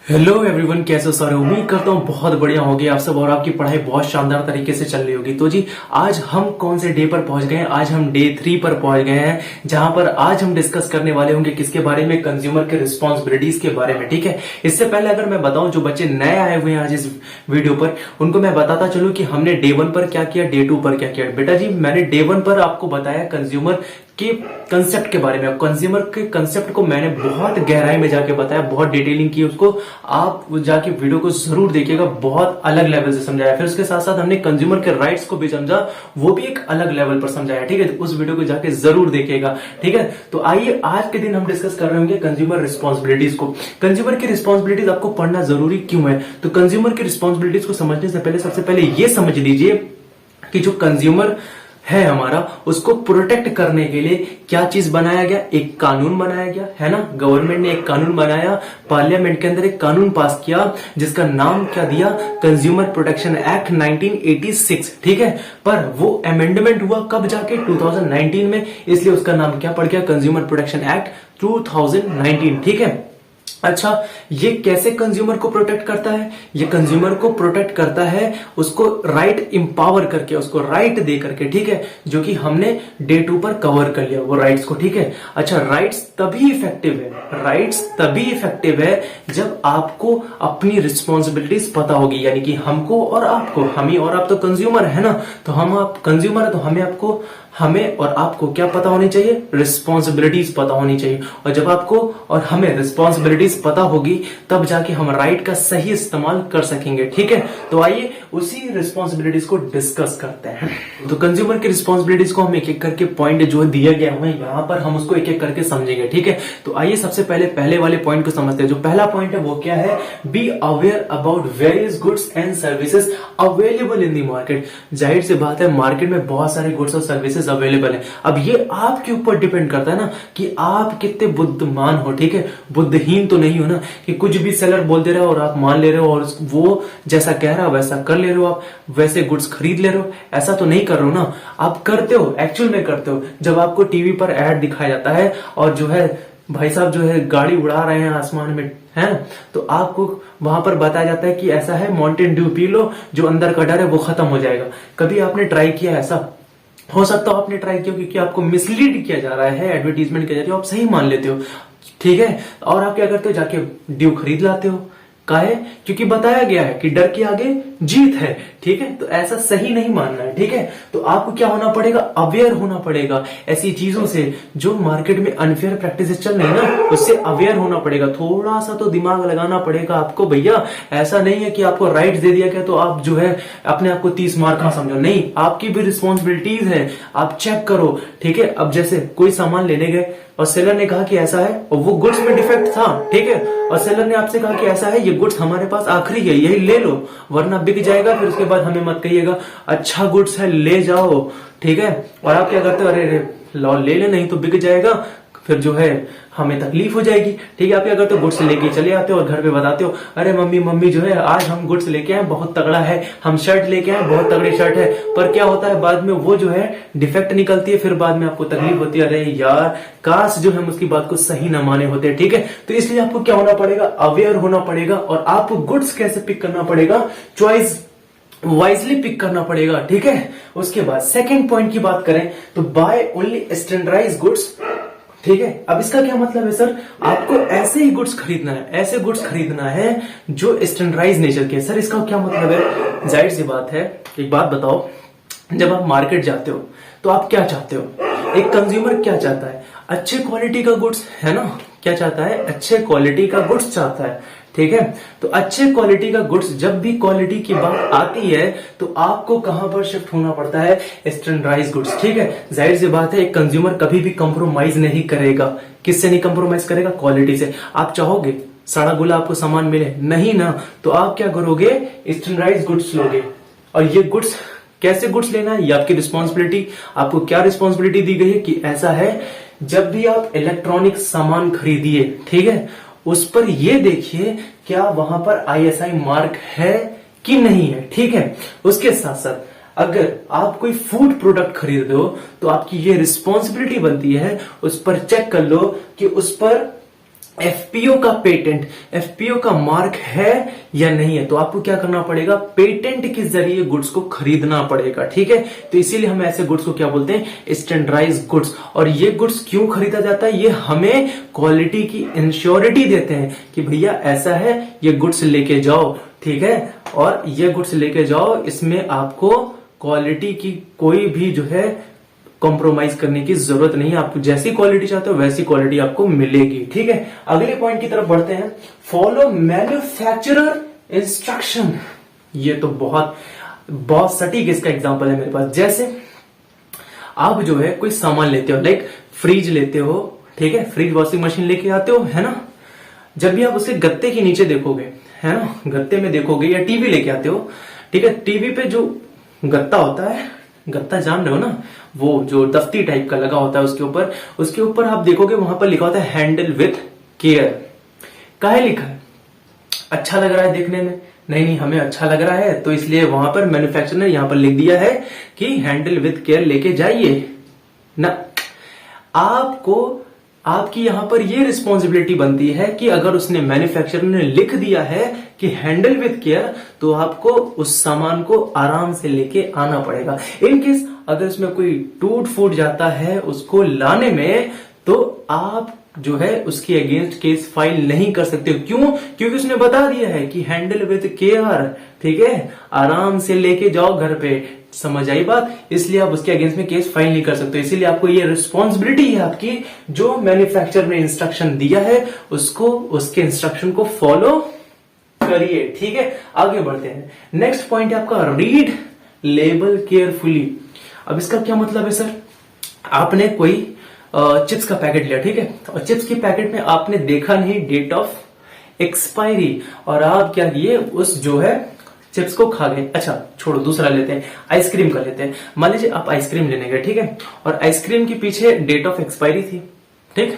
Hello everyone, कैसे हो सारे। उम्मीद करता हूँ बहुत बढ़िया होगी आप सब और आपकी पढ़ाई बहुत शानदार तरीके से चल रही होगी। तो जी आज हम कौन से डे पर पहुंच गए हैं? आज हम डे 3 पर पहुंच गए हैं, जहां पर आज हम डिस्कस करने वाले होंगे किसके बारे में? कंज्यूमर के रिस्पॉन्सिबिलिटीज के बारे में। ठीक है, इससे पहले अगर मैं बताऊं, जो बच्चे नए आए हुए हैं आज इस वीडियो पर, उनको मैं बताता चलूं कि हमने डे 1 पर क्या किया, डे 2 पर क्या किया। बेटा जी, मैंने डे 1 पर आपको बताया कंज्यूमर के कंसेप्ट के बारे में। कंज्यूमर के कंसेप्ट को मैंने बहुत गहराई में जाके बताया, बहुत डिटेलिंग की उसको। आप जाके वीडियो को जरूर देखिएगा, बहुत अलग लेवल से समझाया। फिर उसके साथ साथ हमने कंज्यूमर के राइट्स को भी समझा, वो भी एक अलग लेवल पर समझाया। ठीक है, तो उस वीडियो को जाके जरूर देखिएगा। ठीक है, तो आइए आज के दिन हम डिस्कस कर रहे होंगे कंज्यूमर रिस्पॉन्सिबिलिटीज को। कंज्यूमर की रिस्पॉन्सिबिलिटीज आपको पढ़ना जरूरी क्यों है? तो कंज्यूमर की रिस्पॉन्सिबिलिटीज को समझने से पहले सबसे पहले ये समझ लीजिए कि जो कंज्यूमर है हमारा, उसको प्रोटेक्ट करने के लिए क्या चीज बनाया गया? एक कानून बनाया गया है ना। गवर्नमेंट ने एक कानून बनाया, पार्लियामेंट के अंदर एक कानून पास किया, जिसका नाम क्या दिया? Consumer protection act 1986। ठीक है, पर वो अमेंडमेंट हुआ कब? जाके 2019 में, इसलिए उसका नाम क्या पड़ गया? Consumer protection act 2019। ठीक है, अच्छा, ये कैसे कंज्यूमर को प्रोटेक्ट करता है? ये कंज्यूमर को प्रोटेक्ट करता है उसको राइट इंपावर करके, उसको राइट दे करके। ठीक है, जो कि हमने डे 2 पर कवर कर लिया वो राइट्स को। ठीक है, अच्छा, राइट्स तभी इफेक्टिव है, राइट्स तभी इफेक्टिव है जब आपको अपनी रिस्पॉन्सिबिलिटीज पता होगी। यानी कि हमको और आपको, हम ही और आप तो कंज्यूमर है ना, तो हम आप कंज्यूमर है, तो हमें और आपको क्या पता होनी चाहिए? रिस्पॉन्सिबिलिटीज पता होनी चाहिए। और जब आपको और हमें रिस्पॉन्सिबिलिटीज पता होगी, तब जाके हम राइट का सही इस्तेमाल कर सकेंगे। ठीक है, तो आइए उसी रिस्पॉन्सिबिलिटीज को डिस्कस करते हैं। तो कंज्यूमर की रिस्पॉन्सिबिलिटीज को हम एक एक करके पॉइंट जो दिया गया है यहाँ पर, हम उसको एक एक करके समझेंगे। ठीक है, तो आइए सबसे पहले वाले पॉइंट को समझते हैं। जो पहला पॉइंट है वो क्या है? Be aware about various goods and services available in the market. जाहिर सी बात है, मार्केट में बहुत सारे गुड्स और सर्विसेज अवेलेबल है। अब ये आपके ऊपर डिपेंड करता है ना कि आप कितने बुद्धिमान हो। ठीक है, बुद्धिहीन तो नहीं हो ना, कि कुछ भी सेलर बोल दे रहा हो और आप मान ले रहे हो और वो जैसा कह रहा है वैसा कर ले रहे हो, आप वैसे गुड्स खरीद ले रहे हो। ऐसा तो नहीं कर रहे हो ना, आप करते हो, एक्चुअल में करते हो। जब आपको टीवी पर ऐड दिखाया जाता है और जो है भाई साहब जो है गाड़ी उड़ा रहे हैं आसमान में, है, तो आपको वहां पर बताया जाता है कि ऐसा है, माउंटेन ड्यू पी लो, जो अंदर का डर है वो खत्म हो जाएगा। कभी आपने ट्राई किया ऐसा? हो सकता है आपने ट्राई किया, क्योंकि आपको मिसलीड किया जा रहा है, एडवर्टीजमेंट किया जा रहा है, आप सही मान लेते हो। ठीक है, और आप क्या करते हो? जाके ड्यू खरीद लाते हो। काहे? क्योंकि बताया गया है कि डर के आगे जीत है। ठीक है, तो ऐसा सही नहीं मानना है। ठीक है, तो आपको क्या होना पड़ेगा? अवेयर होना पड़ेगा ऐसी चीजों से। जो मार्केट में अनफेयर प्रैक्टिसेस चल रही है ना, उससे अवेयर होना पड़ेगा। थोड़ा सा तो दिमाग लगाना पड़ेगा आपको भैया। ऐसा नहीं है कि आपको राइट दे दिया गया तो आप जो है अपने आप को 30 मार्क का समझो। नहीं, आपकी भी रिस्पॉन्सिबिलिटीज है, आप चेक करो। ठीक है, अब जैसे कोई सामान लेने गए और सेलर ने कहा कि ऐसा है, और वो गुड्स में डिफेक्ट था। ठीक है, और सेलर ने आपसे कहा कि ऐसा है, ये गुड्स हमारे पास आखिरी है, यही ले लो वरना बिक जाएगा। फिर उसके बाद हमें मत कहिएगा अच्छा गुड्स है ले जाओ। ठीक है, और आप क्या करते हो? अरे लो ले ले, नहीं तो बिक जाएगा, फिर जो है हमें तकलीफ हो जाएगी। ठीक है, आप क्या करते हो? गुड्स लेके चले आते हो और घर पे बताते हो, अरे मम्मी जो है आज हम गुड्स लेके आए, बहुत तगड़ा है, हम शर्ट लेके आए, बहुत तगड़ी शर्ट है। पर क्या होता है, बाद में वो जो है डिफेक्ट निकलती है, फिर बाद में आपको तकलीफ होती है, अरे यार काश जो हम उसकी बात को सही ना माने होते। ठीक है, तो इसलिए आपको क्या होना पड़ेगा? अवेयर होना पड़ेगा। और आपको गुड्स कैसे पिक करना पड़ेगा? चॉइस वाइजली पिक करना पड़ेगा। ठीक है, उसके बाद सेकेंड पॉइंट की बात करें तो बाय ओनली स्टैंडर्डाइज्ड गुड्स। ठीक है, अब इसका क्या मतलब है सर? आपको ऐसे ही गुड्स खरीदना है, ऐसे गुड्स खरीदना है जो स्टैंडर्डाइज नेचर के। सर इसका क्या मतलब है? जाहिर सी बात है, एक बात बताओ, जब आप मार्केट जाते हो तो आप क्या चाहते हो? एक कंज्यूमर क्या चाहता है? अच्छे क्वालिटी का गुड्स, है ना। क्या चाहता है? अच्छे क्वालिटी का गुड्स चाहता है। ठीक है, तो अच्छे क्वालिटी का गुड्स, जब भी क्वालिटी की बात आती है तो आपको कहां पर शिफ्ट होना पड़ता है? Standardised goods. ठीक है, जाहिर सी बात है, एक कंज्यूमर कभी भी कंप्रोमाइज नहीं करेगा। किससे नहीं कंप्रोमाइज करेगा? क्वालिटी से। आप चाहोगे सड़ा गुला आपको सामान मिले? नहीं ना, तो आप क्या करोगे? स्टैंडर्डाइज्ड गुड्स लोगे। और ये गुड्स कैसे गुड्स लेना है, ये आपकी रिस्पॉन्सिबिलिटी। आपको क्या रिस्पॉन्सिबिलिटी दी गई है कि ऐसा है, जब भी आप इलेक्ट्रॉनिक सामान खरीदिए, ठीक है, उस पर ये देखिए क्या वहां पर आईएसआई मार्क है कि नहीं है। ठीक है, उसके साथ साथ अगर आप कोई फूड प्रोडक्ट खरीद रहे हो तो आपकी ये रिस्पॉन्सिबिलिटी बनती है उस पर चेक कर लो कि उस पर एफपीओ का पेटेंट, एफपीओ का मार्क है या नहीं है, तो आपको क्या करना पड़ेगा, पेटेंट के जरिए गुड्स को खरीदना पड़ेगा। ठीक है, तो इसीलिए हम ऐसे गुड्स को क्या बोलते हैं, स्टैंडर्डाइज गुड्स। और ये गुड्स क्यों खरीदा जाता है, ये हमें क्वालिटी की इंश्योरिटी देते हैं कि भैया ऐसा है, ये गुड्स लेके जाओ। ठीक है, और ये गुड्स लेके जाओ, इसमें आपको क्वालिटी की कोई भी जो है कॉम्प्रोमाइज करने की जरूरत नहीं है, आपको जैसी क्वालिटी चाहते हो वैसी क्वालिटी आपको मिलेगी। ठीक है, अगले पॉइंट की तरफ बढ़ते हैं, फॉलो मैन्युफैक्चरर इंस्ट्रक्शन। ये तो बहुत सटीक इसका एग्जांपल है मेरे पास। जैसे आप जो है कोई सामान लेते हो, लाइक फ्रिज लेते हो, ठीक है, फ्रिज वॉशिंग मशीन लेके आते हो, है ना, जब भी आप उसके गत्ते के नीचे देखोगे, है ना, गत्ते में देखोगे, या टीवी लेके आते हो, ठीक है, टीवी पे जो गत्ता होता है, गत्ता जान रहे हो ना, वो जो दफ्ती टाइप का लगा होता है, उसके ऊपर आप देखोगे वहां पर लिखा होता है हैंडल विथ केयर। काहे लिखा है, अच्छा लग रहा है देखने में, नहीं हमें अच्छा लग रहा है, तो इसलिए वहां पर मैन्युफैक्चरर ने यहां पर लिख दिया है कि हैंडल विथ केयर लेके जाइए ना। आपको, आपकी यहां पर ये रिस्पॉन्सिबिलिटी बनती है कि अगर उसने, मैन्युफैक्चरर ने लिख दिया है कि हैंडल विथ केयर, तो आपको उस सामान को आराम से लेके आना पड़ेगा। इन केस अगर उसमें कोई टूट फूट जाता है उसको लाने में, तो आप जो है उसके अगेंस्ट केस फाइल नहीं कर सकते। क्यों, क्योंकि उसने बता दिया है कि हैंडल विथ केयर, ठीक है, आराम से लेके जाओ घर पे। समझ आई बात, इसलिए आप उसके अगेंस्ट में केस फाइल नहीं कर सकते। इसीलिए आपको ये रिस्पॉन्सिबिलिटी है आपकी, जो मैन्युफैक्चरर ने इंस्ट्रक्शन दिया है उसको, उसके इंस्ट्रक्शन को फॉलो करिए। ठीक है, आगे बढ़ते हैं। नेक्स्ट पॉइंट है आपका, रीड लेबल केयरफुली। अब इसका क्या मतलब है सर, आपने कोई चिप्स का पैकेट लिया, ठीक है, और चिप्स के पैकेट में आपने देखा नहीं डेट ऑफ एक्सपायरी, और आप क्या किए, उस जो है चिप्स को खा गए। अच्छा छोड़ो, दूसरा लेते हैं, आइसक्रीम का लेते हैं। मान लीजिए आप आइसक्रीम लेने गए, ठीक है, और आइसक्रीम के पीछे डेट ऑफ एक्सपायरी थी। ठीक,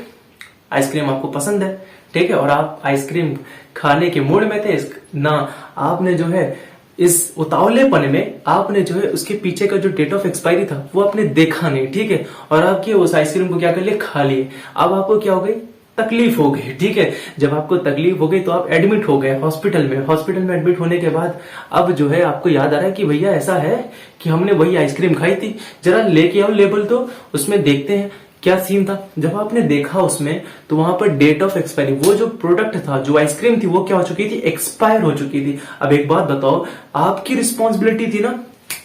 आइसक्रीम आपको पसंद है, ठीक है, और आप आइसक्रीम खाने के मूड में थे ना, आपने जो है इस उतावलेपन में आपने जो है उसके पीछे का जो डेट ऑफ एक्सपायरी था वो आपने देखा नहीं, ठीक है, और आपके उस आइसक्रीम को क्या कर लिए, खा लिए। अब आपको क्या हो गई, तकलीफ हो गई। ठीक है, जब आपको तकलीफ हो गई तो आप एडमिट हो गए हॉस्पिटल में। हॉस्पिटल में एडमिट होने के बाद अब जो है आपको याद आ रहा है कि भैया ऐसा है कि हमने वही आइसक्रीम खाई थी, जरा लेके आओ लेबल, तो उसमें देखते हैं क्या सीन था। जब आपने देखा उसमें, तो वहां पर डेट ऑफ एक्सपायरी, वो जो प्रोडक्ट था, जो आइसक्रीम थी, वो क्या हो चुकी थी, एक्सपायर हो चुकी थी। अब एक बात बताओ, आपकी रिस्पॉन्सिबिलिटी थी ना,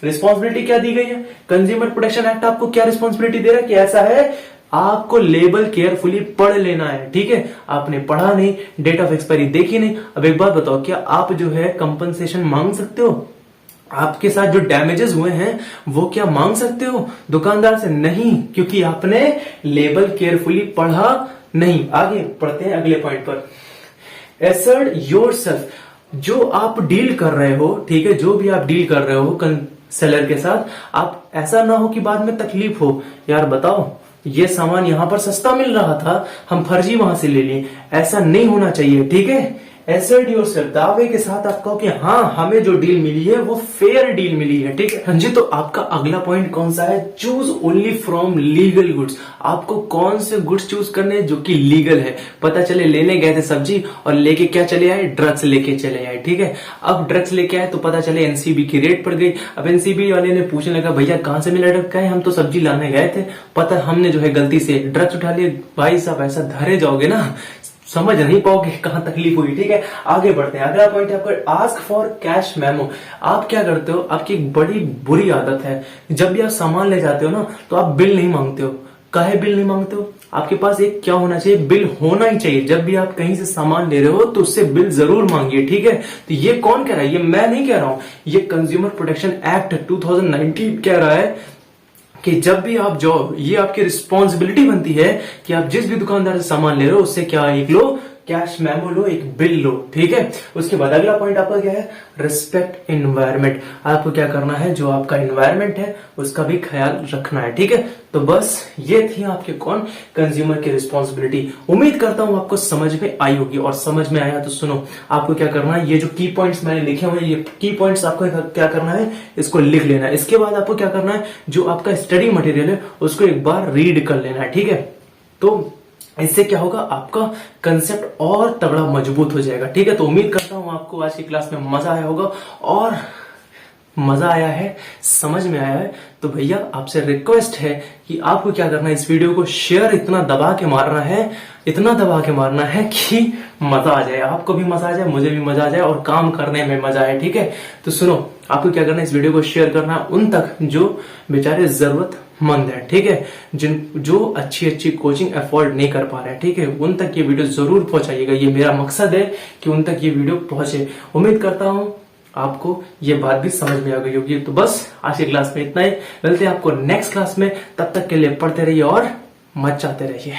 रिस्पॉन्सिबिलिटी क्या दी गई है, कंज्यूमर प्रोटेक्शन एक्ट आपको क्या रिस्पॉन्सिबिलिटी दे रहा है कि ऐसा है, आपको लेबल केयरफुली पढ़ लेना है। ठीक है, आपने पढ़ा नहीं, डेट ऑफ एक्सपायरी देखी नहीं। अब एक बात बताओ, क्या आप जो है कंपनसेशन मांग सकते हो, आपके साथ जो डैमेजेस हुए हैं वो क्या मांग सकते हो दुकानदार से, नहीं, क्योंकि आपने लेबल केयरफुली पढ़ा नहीं। आगे पढ़ते हैं अगले पॉइंट पर, एसर्ट योरसेल्फ। जो आप डील कर रहे हो, ठीक है, जो भी आप डील कर रहे हो सेलर के साथ, आप ऐसा ना हो कि बाद में तकलीफ हो, यार बताओ ये सामान यहां पर सस्ता मिल रहा था, हम फर्जी वहां से ले लिए, ऐसा नहीं होना चाहिए। ठीक है, एसर्ट योरसेल्फ, दावे के साथ आप कहो कि हाँ हमें जो डील मिली है वो फेयर डील मिली है। ठीक है, हाँ जी, तो आपका अगला पॉइंट कौन सा है, choose only from legal goods. आपको कौन से गुड्स चूज करने जो कि लीगल है। पता चले लेने गए थे सब्जी और लेके क्या चले आए, ड्रग्स लेके चले आए। ठीक है, अब ड्रग्स लेके आए तो पता चले एनसीबी की रेट पड़ गई। अब एनसीबी वाले ने पूछने लगा, भैया कहां से मिला ड्रग्स, कहे हम तो सब्जी लाने गए थे, पता हमने जो है गलती से ड्रग्स उठा लिए। भाई साहब ऐसा धरे जाओगे ना, समझ नहीं पाओगे कहां तकलीफ हुई। ठीक है, आगे बढ़ते हैं। अगला पॉइंट है आपका, आस्क फॉर कैश मेमो। आप क्या करते हो, आपकी एक बड़ी बुरी आदत है, जब भी आप सामान ले जाते हो ना, तो आप बिल नहीं मांगते हो। काहे बिल नहीं मांगते हो, आपके पास एक क्या होना चाहिए, बिल होना ही चाहिए। जब भी आप कहीं से सामान ले रहे हो तो उससे बिल जरूर मांगिए। ठीक है, तो ये कौन कह रहा है, ये मैं नहीं कह रहा हूं, ये कंज्यूमर प्रोटेक्शन एक्ट 2019 कह रहा है कि जब भी आप जाओ, ये आपकी रिस्पॉन्सिबिलिटी बनती है कि आप जिस भी दुकानदार से सामान ले रहे हो उससे क्या एक लो, कैश मेमो लो, एक बिल लो। ठीक है, उसके बाद अगला पॉइंट आपका क्या है, रिस्पेक्ट एनवायरमेंट। आपको क्या करना है, जो आपका एनवायरमेंट है उसका भी ख्याल रखना है। ठीक है, तो बस ये थी आपके कौन, कंज्यूमर की रिस्पॉन्सिबिलिटी। उम्मीद करता हूं आपको समझ में आई होगी, और समझ में आया तो सुनो, आपको क्या करना है, ये जो की पॉइंट्स मैंने लिखे हुए हैं, ये की पॉइंट्स आपको क्या करना है, इसको लिख लेना है। इसके बाद आपको क्या करना है, जो आपका स्टडी मटेरियल है उसको एक बार रीड कर लेना है। ठीक है, तो इससे क्या होगा, आपका कंसेप्ट और तगड़ा मजबूत हो जाएगा। ठीक है, तो उम्मीद करता हूं आपको आज की क्लास में मजा आया होगा, और मजा आया है, समझ में आया है। तो भैया आपसे रिक्वेस्ट है कि आपको क्या करना है, इस वीडियो को शेयर इतना दबा के मारना है, इतना दबा के मारना है कि मजा आ जाए, आपको भी मजा आ जाए, मुझे भी मजा आ जाए, और काम करने में मजा आए। ठीक है, तो सुनो, आपको क्या करना है, इस वीडियो को शेयर करना है उन तक जो बेचारे जरूरतमंद है। ठीक है, जो अच्छी अच्छी कोचिंग अफोर्ड नहीं कर पा रहे हैं, ठीक है, उन तक ये वीडियो जरूर पहुंचाइएगा। ये मेरा मकसद है कि उन तक ये वीडियो पहुंचे। उम्मीद करता हूं आपको ये बात भी समझ में आ गई होगी। तो बस आज की क्लास में इतना ही, मिलते हैं आपको नेक्स्ट क्लास में। तब तक के लिए पढ़ते रहिए और मचाते रहिए।